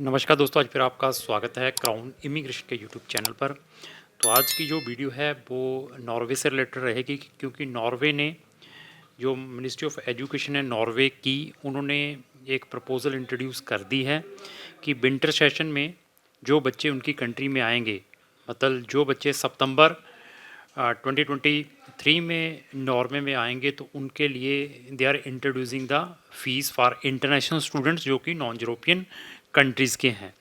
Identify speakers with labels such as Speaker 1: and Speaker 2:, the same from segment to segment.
Speaker 1: नमस्कार दोस्तों, आज फिर आपका स्वागत है क्राउन इमिग्रेशन के यूट्यूब चैनल पर। तो आज की जो वीडियो है वो नॉर्वे से रिलेटेड रहेगी क्योंकि नॉर्वे ने जो मिनिस्ट्री ऑफ एजुकेशन है नॉर्वे की, उन्होंने एक प्रपोज़ल इंट्रोड्यूस कर दी है कि विंटर सेशन में जो बच्चे उनकी कंट्री में आएंगे, मतलब जो बच्चे सितंबर 2023 में नॉर्वे में आएंगे तो उनके लिए they are introducing the fees for international students जो कि नॉन यूरोपियन कंट्रीज़ के हैं।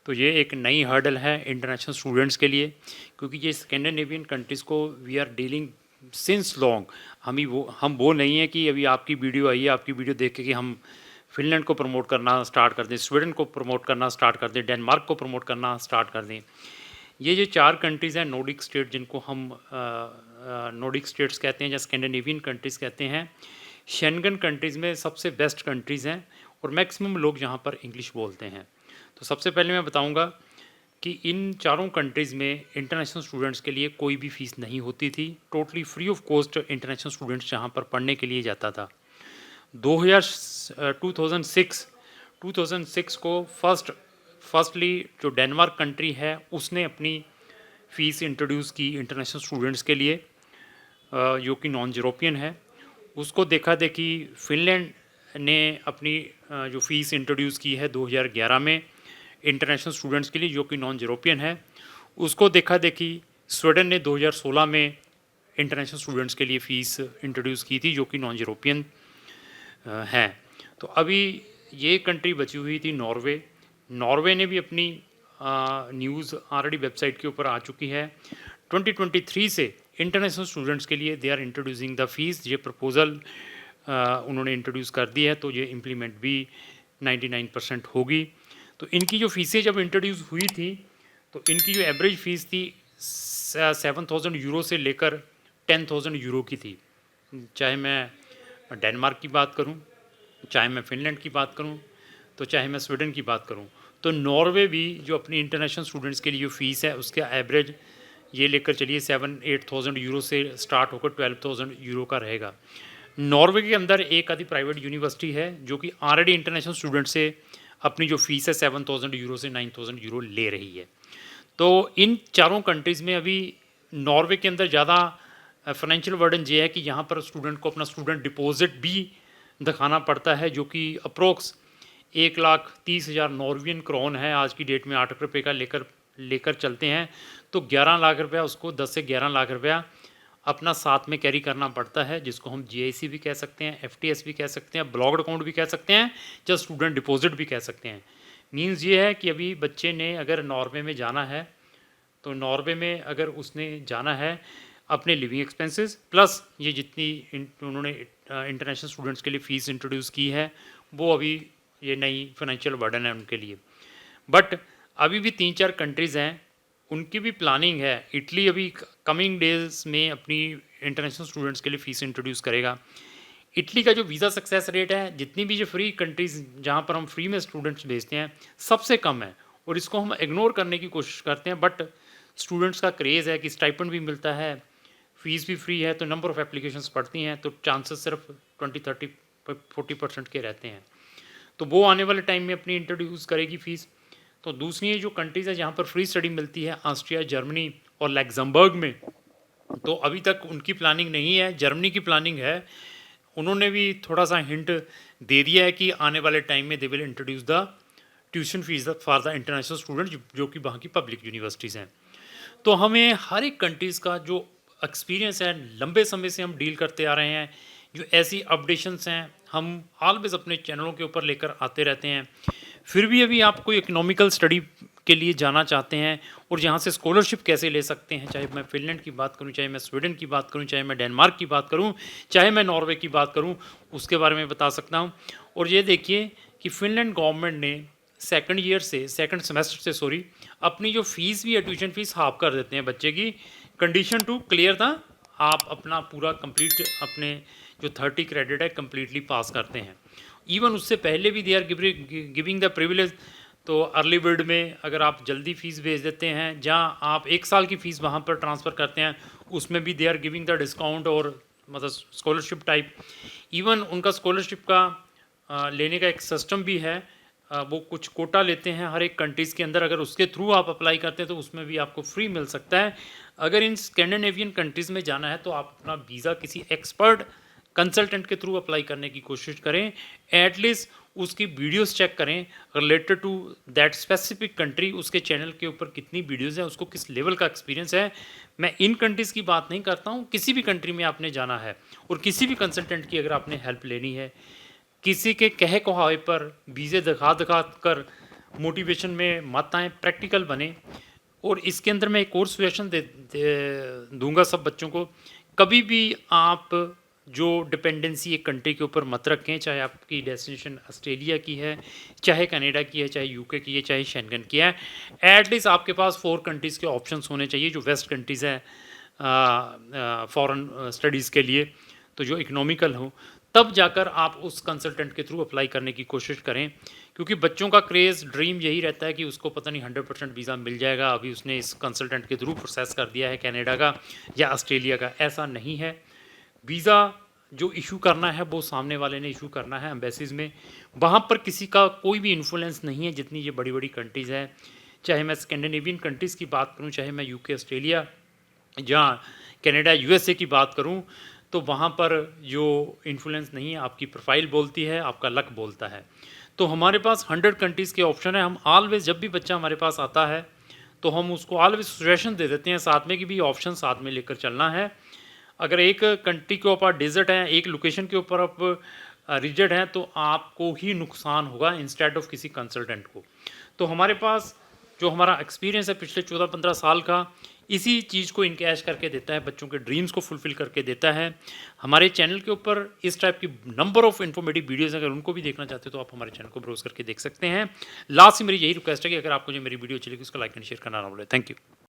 Speaker 1: तो ये एक नई हर्डल है इंटरनेशनल स्टूडेंट्स के लिए, क्योंकि ये स्कैंडिनेवियन कंट्रीज़ को we are dealing since long. हम वो नहीं है कि अभी आपकी वीडियो आई है, आपकी वीडियो देख के कि हम फिनलैंड को प्रमोट करना स्टार्ट कर दें, स्वीडन को प्रमोट करना स्टार्ट कर दें, डेनमार्क को प्रमोट करना स्टार्ट कर दें। ये जो 4 कंट्रीज़ हैं नॉर्डिक स्टेट, जिनको हम नॉर्डिक स्टेट्स कहते हैं या स्कैंडिनेवियन कंट्रीज़ कहते हैं, शेंगन कंट्रीज़ में सबसे बेस्ट कंट्रीज़ हैं और मैक्सिमम लोग यहाँ पर इंग्लिश बोलते हैं। तो सबसे पहले मैं बताऊँगा कि इन चारों कंट्रीज़ में इंटरनेशनल स्टूडेंट्स के लिए कोई भी फ़ीस नहीं होती थी। Totally free of cost international students यहाँ पर पढ़ने के लिए जाता था। 2006 को फर्स्टली जो डेनमार्क कंट्री है उसने अपनी फ़ीस इंट्रोड्यूस की इंटरनेशनल स्टूडेंट्स के लिए, जो कि नॉन यूरोपियन है। उसको देखा देखी फिनलैंड ने अपनी जो फ़ीस इंट्रोड्यूस की है 2011 में इंटरनेशनल स्टूडेंट्स के लिए, जो कि नॉन यूरोपियन है। उसको देखा देखी स्वीडन ने 2016 में इंटरनेशनल स्टूडेंट्स के लिए फ़ीस इंट्रोड्यूस की थी, जो कि नॉन यूरोपियन हैं। तो अभी ये कंट्री बची हुई थी नॉर्वे। नॉर्वे ने भी अपनी न्यूज़ ऑलरेडी वेबसाइट के ऊपर आ चुकी है। 2023 से इंटरनेशनल स्टूडेंट्स के लिए they are introducing the fees. ये प्रपोज़ल उन्होंने इंट्रोड्यूस कर दी है, तो ये इम्प्लीमेंट भी 99% होगी। तो इनकी जो फ़ीसें जब इंट्रोड्यूस हुई थी तो इनकी जो एवरेज फ़ीस थी 7,000 यूरो से लेकर 10,000 यूरो की थी। चाहे मैं डेनमार्क की बात करूं, चाहे मैं फिनलैंड की बात करूं, तो चाहे मैं स्वीडन की बात करूं, तो नॉर्वे भी जो अपनी इंटरनेशनल स्टूडेंट्स के लिए जो फ़ीस है उसका एवरेज ये लेकर चलिए 7-8,000 यूरो से स्टार्ट होकर 12,000 यूरो का रहेगा। नॉर्वे के अंदर एक आधी प्राइवेट यूनिवर्सिटी है जो कि ऑलरेडी इंटरनेशनल स्टूडेंट से अपनी जो फ़ीस है 7,000 यूरो से 9,000 यूरो ले रही है। तो इन चारों कंट्रीज़ में अभी नॉर्वे के अंदर ज़्यादा फाइनेंशियल बर्डन ये है कि यहाँ पर स्टूडेंट को अपना स्टूडेंट डिपॉजिट भी दिखाना पड़ता है, जो कि अप्रोक्स 1,30,000 नॉर्वियन क्रोन है। आज की डेट में 8 रुपये का लेकर चलते हैं तो 11 लाख रुपया उसको, 10 से 11 लाख रुपया अपना साथ में कैरी करना पड़ता है, जिसको हम जीआईसी भी कह सकते हैं, एफटीएस भी कह सकते हैं, ब्लॉक्ड अकाउंट भी कह सकते हैं, या स्टूडेंट डिपॉजिट भी कह सकते हैं। मीन्स ये है कि अभी बच्चे ने अगर नॉर्वे में जाना है तो नॉर्वे में अगर उसने जाना है अपने लिविंग एक्सपेंसेस प्लस ये जितनी उन्होंने इंटरनेशनल स्टूडेंट्स के लिए फ़ीस इंट्रोड्यूस की है वो अभी ये नई फाइनेंशियल बर्डन है उनके लिए। बट अभी भी 3-4 कंट्रीज़ हैं उनकी भी प्लानिंग है। इटली अभी कमिंग डेज में अपनी इंटरनेशनल स्टूडेंट्स के लिए फ़ीस इंट्रोड्यूस करेगा। इटली का जो वीज़ा सक्सेस रेट है, जितनी भी जो फ्री कंट्रीज़ जहाँ पर हम फ्री में स्टूडेंट्स भेजते हैं, सबसे कम है और इसको हम इग्नोर करने की कोशिश करते हैं। बट स्टूडेंट्स का क्रेज़ है कि स्टाइपेंड भी मिलता है, फ़ीस भी फ्री है, तो नंबर ऑफ़ एप्लीकेशंस पढ़ती हैं, तो चांसेस सिर्फ 20-30-40% के रहते हैं। तो वो आने वाले टाइम में अपनी इंट्रोड्यूस करेगी फ़ीस। तो दूसरी जो कंट्रीज़ है जहाँ पर फ्री स्टडी मिलती है, ऑस्ट्रिया, जर्मनी और लैक्समबर्ग में, तो अभी तक उनकी प्लानिंग नहीं है। जर्मनी की प्लानिंग है, उन्होंने भी थोड़ा सा हिंट दे दिया है कि आने वाले टाइम में they will introduce the tuition fees for the international student, जो कि वहाँ की पब्लिक यूनिवर्सिटीज़ हैं। तो हमें हर एक कंट्रीज़ का जो एक्सपीरियंस है, लंबे समय से हम डील करते आ रहे हैं, जो ऐसी अपडेशंस हैं हम ऑलवेज़ अपने चैनलों के ऊपर लेकर आते रहते हैं। फिर भी अभी आप कोई इकोनॉमिकल स्टडी के लिए जाना चाहते हैं और यहाँ से स्कॉलरशिप कैसे ले सकते हैं, चाहे मैं फिनलैंड की बात करूँ, चाहे मैं स्वीडन की बात करूँ, चाहे मैं डेनमार्क की बात करूँ, चाहे मैं नॉर्वे की बात करूँ, उसके बारे में बता सकता हूँ। और ये देखिए कि फिनलैंड गवर्नमेंट ने सेकंड सेमेस्टर से अपनी जो फ़ीस भी है, ट्यूशन फ़ीस हाफ कर देते हैं बच्चे की, कंडीशन टू क्लियर था, आप अपना पूरा कंप्लीट अपने जो 30 क्रेडिट है कम्प्लीटली पास करते हैं। इवन उससे पहले भी they are giving the privilege. तो अर्ली बर्ड में अगर आप जल्दी फ़ीस भेज देते हैं, जहाँ आप 1 साल की फ़ीस वहाँ पर ट्रांसफ़र करते हैं, उसमें भी they are giving the discount और मतलब स्कॉलरशिप टाइप। इवन उनका स्कॉलरशिप का लेने का एक सिस्टम भी है, वो कुछ कोटा लेते हैं हर एक कंट्रीज़ के अंदर, अगर उसके थ्रू आप अप्लाई करते हैं तो उसमें भी आपको फ्री मिल सकता है। अगर इन स्कैंडिनेवियन कंट्रीज़ में जाना है तो आप अपना वीज़ा किसी एक्सपर्ट कंसल्टेंट के थ्रू अप्लाई करने की कोशिश करें। एटलीस्ट उसकी वीडियोस चेक करें related to that specific country, उसके चैनल के ऊपर कितनी वीडियोस हैं, उसको किस लेवल का एक्सपीरियंस है। मैं इन कंट्रीज़ की बात नहीं करता हूँ, किसी भी कंट्री में आपने जाना है और किसी भी कंसल्टेंट की अगर आपने हेल्प लेनी है, किसी के कहे कहावे पर वीज़े दिखा दिखा कर मोटिवेशन में मत आएँ, प्रैक्टिकल बने। और इसके अंदर मैं एक और सजेशन दूंगा सब बच्चों को, कभी भी आप जो डिपेंडेंसी एक कंट्री के ऊपर मत रखें, चाहे आपकी डेस्टिनेशन ऑस्ट्रेलिया की है, चाहे कनाडा की है, चाहे यूके की है, चाहे शेंगन की है। एटलीस्ट आपके पास 4 कंट्रीज़ के ऑप्शंस होने चाहिए जो वेस्ट कंट्रीज़ हैं फॉरेन स्टडीज़ के लिए, तो जो इकोनॉमिकल हो, तब जाकर आप उस कंसल्टेंट के थ्रू अप्लाई करने की कोशिश करें। क्योंकि बच्चों का क्रेज़ ड्रीम यही रहता है कि उसको पता नहीं 100% वीज़ा मिल जाएगा, अभी उसने इस कंसल्टेंट के थ्रू प्रोसेस कर दिया है कनाडा का या ऑस्ट्रेलिया का। ऐसा नहीं है। वीज़ा जो इशू करना है वो सामने वाले ने इशू करना है एम्बेसीज़ में, वहाँ पर किसी का कोई भी इन्फ्लुएंस नहीं है। जितनी ये बड़ी बड़ी कंट्रीज़ हैं, चाहे मैं स्कैंडिनेवियन कंट्रीज़ की बात करूँ, चाहे मैं यूके ऑस्ट्रेलिया या कनाडा यूएसए की बात करूं, तो वहाँ पर जो इन्फ्लुएंस नहीं है, आपकी प्रोफाइल बोलती है, आपका लक बोलता है। तो हमारे पास 100 कंट्रीज़ के ऑप्शन है। हम ऑलवेज जब भी बच्चा हमारे पास आता है तो हम उसको ऑलवेज सजेशन दे देते हैं साथ में कि भी ऑप्शन साथ में लेकर चलना है। अगर एक कंट्री के ऊपर डिजर्ट है, एक लोकेशन के ऊपर आप रिजिड हैं, तो आपको ही नुकसान होगा इंस्टेड ऑफ किसी कंसल्टेंट को। तो हमारे पास जो हमारा एक्सपीरियंस है पिछले 14-15 साल का, इसी चीज़ को इनकैश करके देता है, बच्चों के ड्रीम्स को फुलफ़िल करके देता है। हमारे चैनल के ऊपर इस टाइप की नंबर ऑफ़ इन्फॉर्मेटिव वीडियोज़, अगर उनको भी देखना चाहते हो तो आप हमारे चैनल को ब्राउज़ करके देख सकते हैं। लास्ट में मेरी यही रिक्वेस्ट है कि अगर आपको जो मेरी वीडियो अच्छी लगी उसको लाइक एंड शेयर करना ना भूलें। Thank you.